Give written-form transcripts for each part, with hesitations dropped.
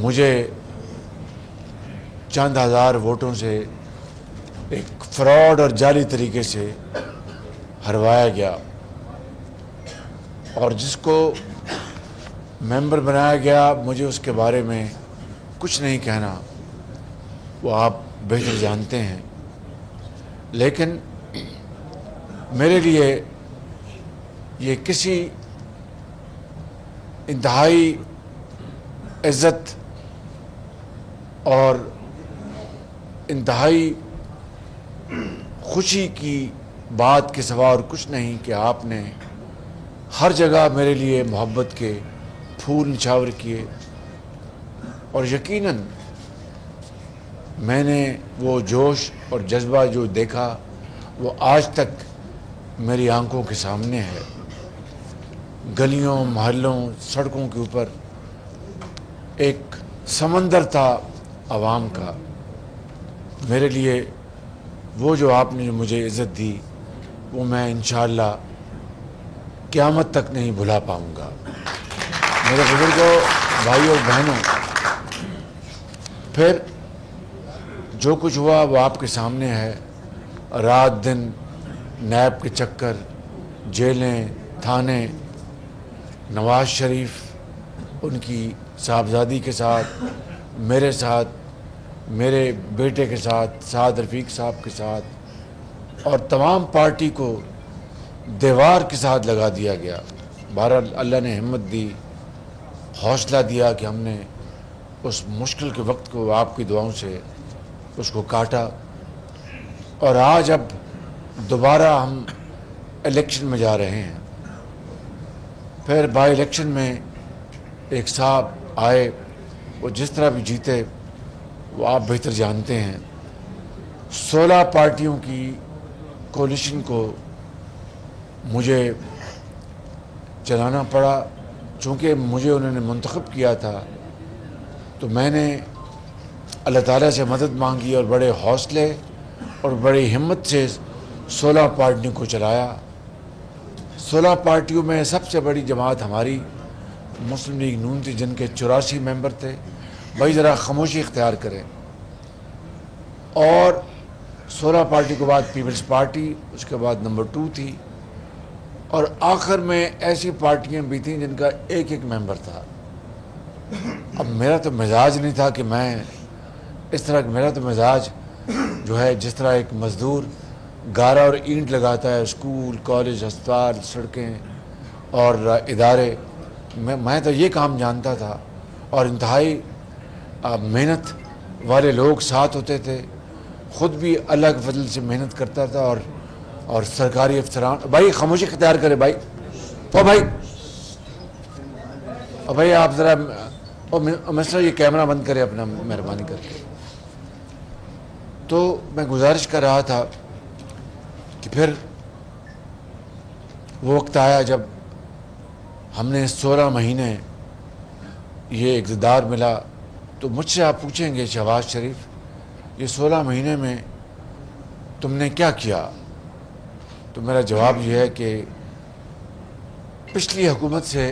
مجھے چند ہزار ووٹوں سے ایک فراڈ اور جعلی طریقے سے ہروایا گیا، اور جس کو ممبر بنایا گیا مجھے اس کے بارے میں کچھ نہیں کہنا، وہ آپ بہتر جانتے ہیں. لیکن میرے لیے یہ کسی انتہائی عزت اور انتہائی خوشی کی بات کے سوا اور کچھ نہیں کہ آپ نے ہر جگہ میرے لیے محبت کے پھول نچھاور کیے، اور یقیناً میں نے وہ جوش اور جذبہ جو دیکھا وہ آج تک میری آنکھوں کے سامنے ہے. گلیوں، محلوں، سڑکوں کے اوپر ایک سمندر تھا عوام کا. میرے لیے وہ جو آپ نے مجھے عزت دی وہ میں انشاءاللہ قیامت تک نہیں بھلا پاؤں گا. میرے بزرگوں، بھائیوں اور بہنوں، پھر جو کچھ ہوا وہ آپ کے سامنے ہے. رات دن نیب کے چکر، جیلیں، تھانے، نواز شریف ان کی صاحبزادی کے ساتھ، میرے ساتھ، میرے بیٹے کے ساتھ، سعد رفیق صاحب کے ساتھ، اور تمام پارٹی کو دیوار کے ساتھ لگا دیا گیا. بہرحال اللہ نے ہمت دی، حوصلہ دیا کہ ہم نے اس مشکل کے وقت کو آپ کی دعاؤں سے اس کو کاٹا. اور آج اب دوبارہ ہم الیکشن میں جا رہے ہیں. پھر بائی الیکشن میں ایک صاحب آئے، وہ جس طرح بھی جیتے وہ آپ بہتر جانتے ہیں. 16 پارٹیوں کی کولیشن کو مجھے چلانا پڑا. چونکہ مجھے انہوں نے منتخب کیا تھا تو میں نے اللہ تعالیٰ سے مدد مانگی اور بڑے حوصلے اور بڑی ہمت سے 16 پارٹیوں کو چلایا. 16 پارٹیوں میں سب سے بڑی جماعت ہماری مسلم لیگ نون تھی، جن کے 84 ممبر تھے. بھائی ذرا خاموشی اختیار کریں. اور 16 پارٹی کے بعد پیپلز پارٹی، اس کے بعد نمبر 2 تھی، اور آخر میں ایسی پارٹیاں بھی تھیں جن کا ایک ایک ممبر تھا. اب میرا تو مزاج نہیں تھا کہ میں اس طرح، میرا تو مزاج جو ہے جس طرح ایک مزدور گارا اور اینٹ لگاتا ہے، اسکول، کالج، ہسپتال، سڑکیں اور ادارے، میں تو یہ کام جانتا تھا. اور انتہائی محنت والے لوگ ساتھ ہوتے تھے. خود بھی اللہ کے فضل سے محنت کرتا تھا، اور سرکاری افسران. بھائی خاموشی اختیار کرے بھائی. بھائی آپ ذرا مسٹر یہ کیمرہ بند کرے اپنا، مہربانی کر کے. تو میں گزارش کر رہا تھا کہ پھر وہ وقت آیا جب ہم نے 16 مہینے یہ اقتدار ملا. تو مجھ سے آپ پوچھیں گے شہباز شریف یہ 16 مہینے میں تم نے کیا کیا؟ تو میرا جواب یہ ہے کہ پچھلی حکومت سے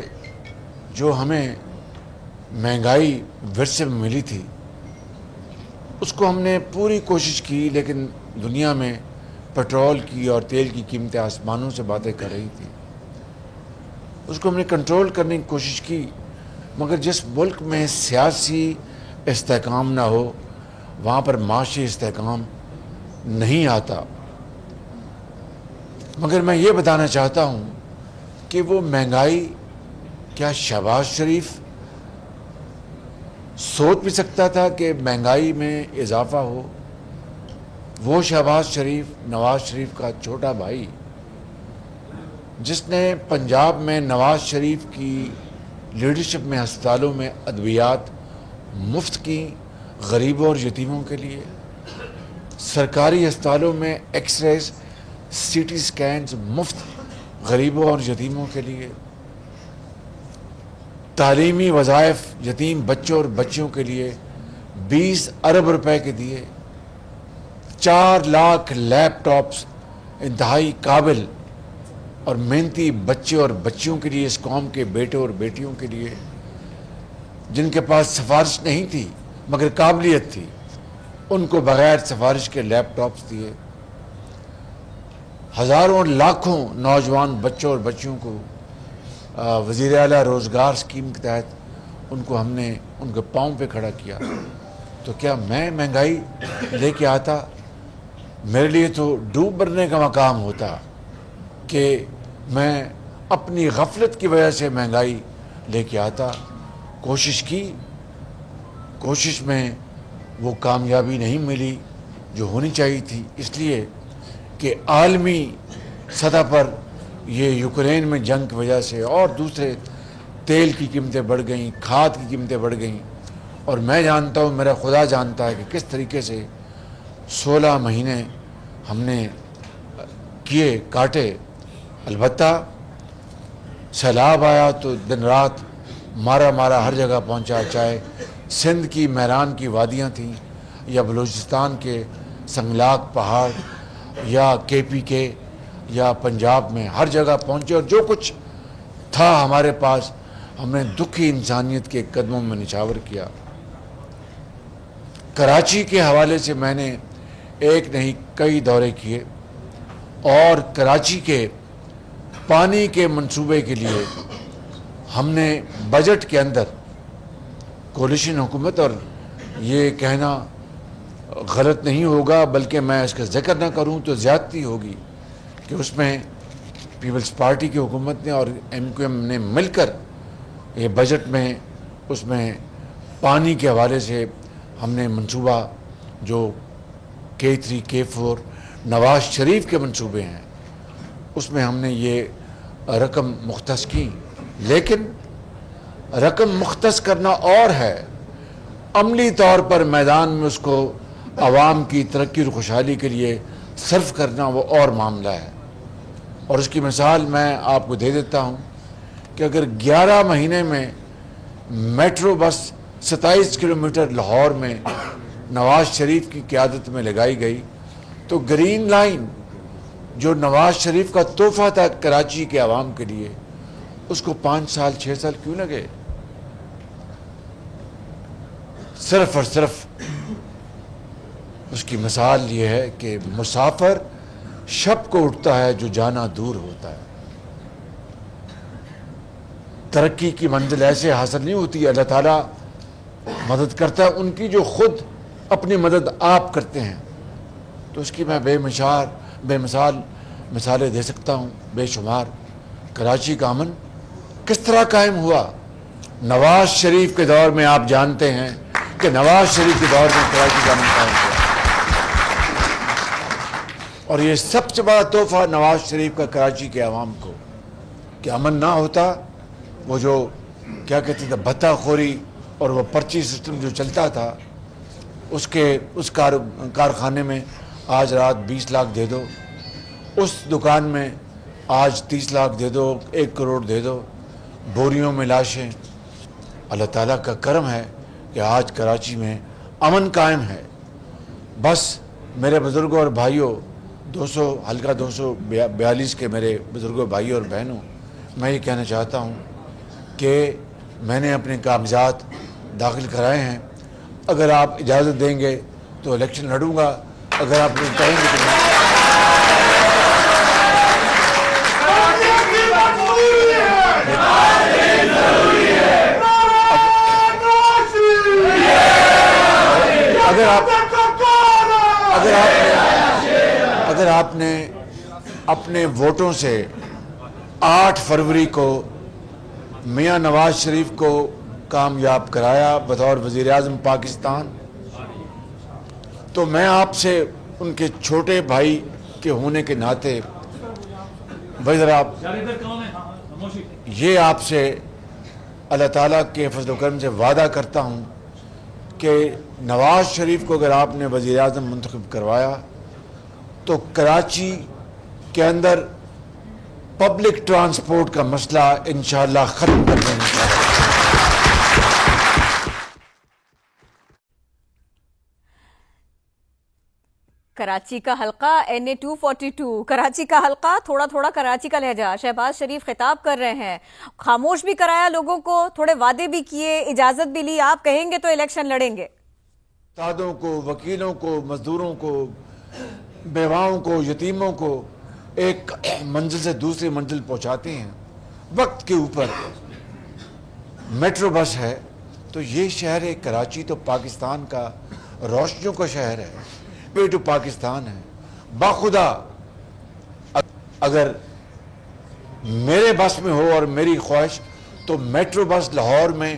جو ہمیں مہنگائی ورثے میں ملی تھی اس کو ہم نے پوری کوشش کی، لیکن دنیا میں پیٹرول کی اور تیل کی قیمتیں آسمانوں سے باتیں کر رہی تھی. اس کو ہم نے کنٹرول کرنے کی کوشش کی. مگر جس ملک میں سیاسی استحکام نہ ہو وہاں پر معاشی استحکام نہیں آتا. مگر میں یہ بتانا چاہتا ہوں کہ وہ مہنگائی کیا شہباز شریف سوچ بھی سکتا تھا کہ مہنگائی میں اضافہ ہو؟ وہ شہباز شریف، نواز شریف کا چھوٹا بھائی، جس نے پنجاب میں نواز شریف کی لیڈرشپ میں ہسپتالوں میں ادویات مفت کی غریبوں اور یتیموں کے لیے، سرکاری ہسپتالوں میں ایکس ریز، سی ٹی سکینز مفت غریبوں اور یتیموں کے لیے، تعلیمی وظائف یتیم بچوں اور بچیوں کے لیے 20 ارب روپے کے دیے، 4 لاکھ لیپ ٹاپس انتہائی قابل اور محنتی بچے اور بچیوں کے لیے، اس قوم کے بیٹے اور بیٹیوں کے لیے جن کے پاس سفارش نہیں تھی مگر قابلیت تھی، ان کو بغیر سفارش کے لیپ ٹاپس دیے. ہزاروں لاکھوں نوجوان بچوں اور بچیوں کو وزیر اعلیٰ روزگار اسکیم کے تحت ان کو ہم نے ان کے پاؤں پہ کھڑا کیا. تو کیا میں مہنگائی لے کے آتا؟ میرے لیے تو ڈوب مرنے کا مقام ہوتا کہ میں اپنی غفلت کی وجہ سے مہنگائی لے کے آتا. کوشش کی، کوشش میں وہ کامیابی نہیں ملی جو ہونی چاہیے تھی، اس لیے کہ عالمی سطح پر یہ یوکرین میں جنگ کی وجہ سے اور دوسرے تیل کی قیمتیں بڑھ گئیں، کھاد کی قیمتیں بڑھ گئیں. اور میں جانتا ہوں، میرا خدا جانتا ہے کہ کس طریقے سے 16 مہینے ہم نے کاٹے. البتہ سیلاب آیا تو دن رات مارا ہر جگہ پہنچا، چاہے سندھ کی میران کی وادیاں تھیں یا بلوچستان کے سنگلاق پہاڑ یا KPK یا پنجاب میں، ہر جگہ پہنچے اور جو کچھ تھا ہمارے پاس ہم نے دکھی انسانیت کے قدموں میں نچھاور کیا. کراچی کے حوالے سے میں نے ایک نہیں کئی دورے کیے اور کراچی کے پانی کے منصوبے کے لیے ہم نے بجٹ کے اندر کولیشن حکومت، اور یہ کہنا غلط نہیں ہوگا بلکہ میں اس کا ذکر نہ کروں تو زیادتی ہوگی کہ اس میں پیپلز پارٹی کی حکومت نے اور MQM نے مل کر یہ بجٹ میں اس میں پانی کے حوالے سے ہم نے منصوبہ جو K3 K4 نواز شریف کے منصوبے ہیں اس میں ہم نے یہ رقم مختص کی. لیکن رقم مختص کرنا اور ہے، عملی طور پر میدان میں اس کو عوام کی ترقی اور خوشحالی کے لیے صرف کرنا وہ اور معاملہ ہے. اور اس کی مثال میں آپ کو دے دیتا ہوں کہ اگر 11 مہینے میں میٹرو بس 27 کلومیٹر لاہور میں نواز شریف کی قیادت میں لگائی گئی تو گرین لائن جو نواز شریف کا تحفہ تھا کراچی کے عوام کے لیے، اس کو 5 سال 6 سال کیوں لگے؟ صرف اور صرف اس کی مثال یہ ہے کہ مسافر شب کو اٹھتا ہے جو جانا دور ہوتا ہے. ترقی کی منزل ایسے حاصل نہیں ہوتی. اللہ تعالیٰ مدد کرتا ہے ان کی جو خود اپنی مدد آپ کرتے ہیں. تو اس کی میں بے مثال مثالیں دے سکتا ہوں بے شمار. کراچی کا امن کس طرح قائم ہوا؟ نواز شریف کے دور میں آپ جانتے ہیں کہ نواز شریف کے دور میں کراچی کا امن قائم ہوا. اور یہ سب سے بڑا تحفہ نواز شریف کا کراچی کے عوام کو کہ امن نہ ہوتا، وہ جو کیا کہتے تھے بھتہ خوری اور وہ پرچی سسٹم جو چلتا تھا، اس کارخانے میں آج رات 20 لاکھ دے دو، اس دکان میں آج 30 لاکھ دے دو، 1 کروڑ دے دو، بوریوں میں لاشیں. اللہ تعالیٰ کا کرم ہے کہ آج کراچی میں امن قائم ہے. بس میرے بزرگوں اور بھائیوں، حلقہ 242 کے میرے بزرگوں بھائیوں اور بہنوں، میں یہ کہنا چاہتا ہوں کہ میں نے اپنے کاغذات داخل کرائے ہیں. اگر آپ اجازت دیں گے تو الیکشن لڑوں گا. اگر آپ کہیں گے تو اگر آپ نے اپنے ووٹوں سے 8 فروری کو میاں نواز شریف کو کامیاب کرایا بطور وزیر اعظم پاکستان، تو میں آپ سے ان کے چھوٹے بھائی کے ہونے کے ناطے یہ آپ سے اللہ تعالیٰ کے فضل و کرم سے وعدہ کرتا ہوں کہ نواز شریف کو اگر آپ نے وزیر اعظم منتخب کروایا تو کراچی کے اندر پبلک ٹرانسپورٹ کا مسئلہ انشاءاللہ ختم کر دیں گے. کراچی کا حلقہ NA-242 کراچی کا حلقہ تھوڑا تھوڑا کراچی کا لہجہ. شہباز شریف خطاب کر رہے ہیں, خاموش بھی کرایا لوگوں کو, تھوڑے وعدے بھی کیے, اجازت بھی لی, آپ کہیں گے تو الیکشن لڑیں گے. استادوں کو, وکیلوں کو, مزدوروں کو, بیواؤں کو, یتیموں کو ایک منزل سے دوسری منزل پہنچاتے ہیں وقت کے اوپر. میٹرو بس ہے تو یہ شہر ہے کراچی تو پاکستان کا روشنیوں کا شہر ہے, وے ٹو پاکستان ہے. باخدا اگر میرے بس میں ہو اور میری خواہش تو میٹرو بس لاہور میں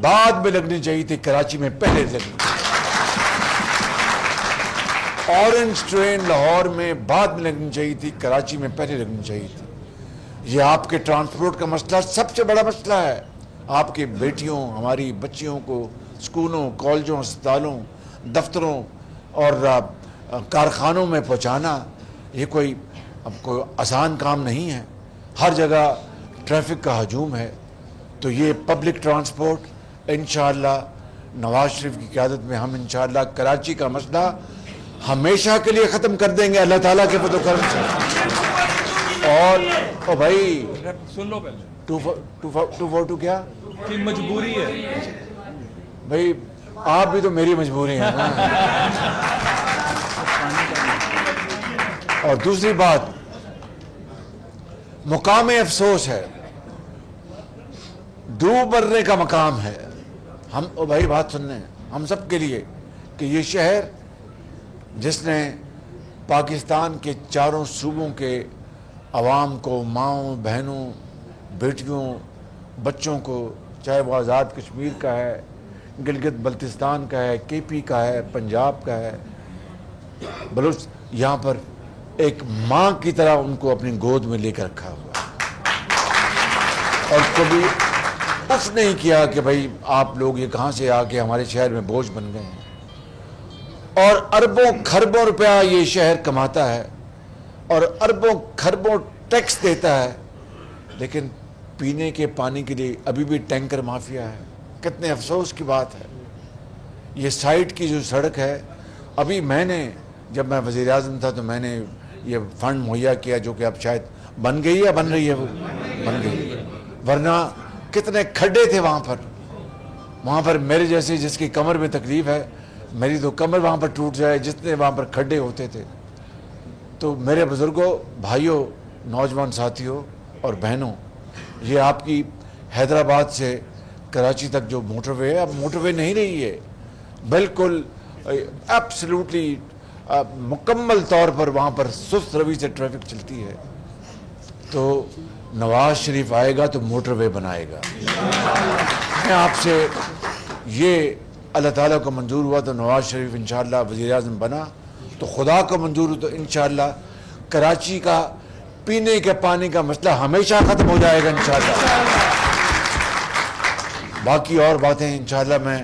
بعد میں لگنی چاہیے تھی, کراچی میں پہلے لگنی. اورنج ٹرین لاہور میں بعد میں لگنی چاہیے تھی, کراچی میں پہلے لگنی چاہیے تھی. یہ آپ کے ٹرانسپورٹ کا مسئلہ سب سے بڑا مسئلہ ہے. آپ کی بیٹیوں, ہماری بچیوں کو اسکولوں, کالجوں, اسپتالوں, دفتروں اور کارخانوں میں پہنچانا یہ کوئی آسان کام نہیں ہے. ہر جگہ ٹریفک کا ہجوم ہے. تو یہ پبلک ٹرانسپورٹ انشاءاللہ نواز شریف کی قیادت میں ہم انشاءاللہ کراچی کا مسئلہ ہمیشہ کے لیے ختم کر دیں گے اللہ تعالیٰ کے فضل و کرم سے. اور بھائی سن لو پہلے 242 کیا کہ مجبوری ہے بھائی, آپ بھی تو میری مجبوری ہے نا. اور دوسری بات مقام افسوس ہے, ڈوب مرنے کا مقام ہے. ہم بھائی بات سننے ہم سب کے لیے کہ یہ شہر جس نے پاکستان کے چاروں صوبوں کے عوام کو, ماؤں, بہنوں, بیٹیوں, بچوں کو, چاہے وہ آزاد کشمیر کا ہے, گلگت بلتستان کا ہے, KP کا ہے, پنجاب کا ہے, بلوچ, یہاں پر ایک ماں کی طرح ان کو اپنی گود میں لے کر رکھا ہوا اور کبھی اف نہیں کیا کہ بھائی آپ لوگ یہ کہاں سے آ کے ہمارے شہر میں بوجھ بن گئے ہیں. اور اربوں کھربوں روپیہ یہ شہر کماتا ہے اور اربوں کھربوں ٹیکس دیتا ہے, لیکن پینے کے پانی کے لیے ابھی بھی ٹینکر مافیا ہے. کتنے افسوس کی بات ہے. یہ سائٹ کی جو سڑک ہے, ابھی میں نے جب میں وزیر اعظم تھا تو میں نے یہ فنڈ مہیا کیا جو کہ اب شاید بن گئی ہے, بن رہی ہے, وہ بن گئی, ورنہ کتنے کھڈے تھے وہاں پر میرے جیسے جس کی کمر میں تکلیف ہے, میری تو کمر وہاں پر ٹوٹ جائے جتنے وہاں پر کھڈے ہوتے تھے. تو میرے بزرگوں, بھائیوں, نوجوان ساتھیوں اور بہنوں, یہ آپ کی حیدرآباد سے کراچی تک جو موٹر وے ہے اب موٹر وے نہیں رہی ہے, بالکل ایبسلیوٹلی مکمل طور پر وہاں پر سست روی سے ٹریفک چلتی ہے. تو نواز شریف آئے گا تو موٹر وے بنائے گا. میں آپ سے یہ اللہ تعالیٰ کو منظور ہوا تو نواز شریف انشاءاللہ وزیر اعظم بنا تو خدا کو منظور ہو تو انشاءاللہ کراچی کا پینے کے پانی کا مسئلہ ہمیشہ ختم ہو جائے گا انشاءاللہ. باقی اور باتیں انشاءاللہ میں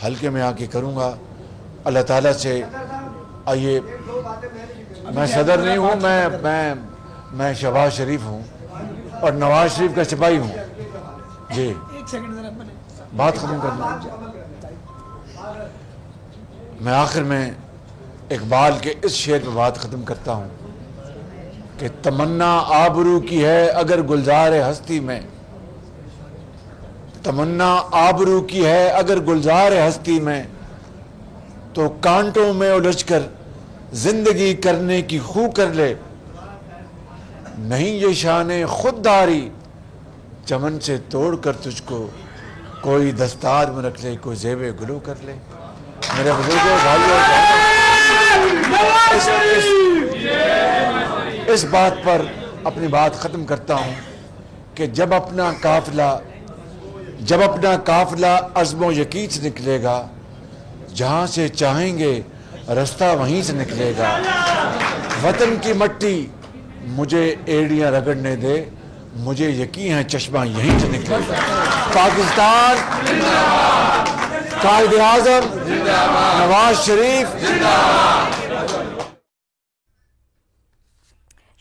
حلقے میں آ کے کروں گا. اللہ تعالیٰ سے آئیے, میں صدر نہیں ہوں, میں شہباز شریف ہوں اور نواز شریف کا سپاہی ہوں. جی بات ختم کرنا. میں آخر میں اقبال کے اس شعر پہ بات ختم کرتا ہوں کہ تمنا آبرو کی ہے اگر گلزار ہستی میں, تمنا آبرو کی ہے اگر گلزار ہستی میں, تو کانٹوں میں الجھ کر زندگی کرنے کی خو کر لے. نہیں یہ شان خودداری چمن سے توڑ کر تجھ کو کوئی دستار میں رکھ لے, کوئی زیب گلو کر لے. میرے بزرگوں, بھائیوں, اس بات پر اپنی بات ختم کرتا ہوں کہ جب اپنا قافلہ عزم و یقین سے نکلے گا, جہاں سے چاہیں گے رستہ وہیں سے نکلے گا. وطن کی مٹی مجھے ایڑیاں رگڑنے دے, مجھے یقین ہے چشمہ یہیں سے نکلے گا. پاکستان قائد اعظم نواز شریف.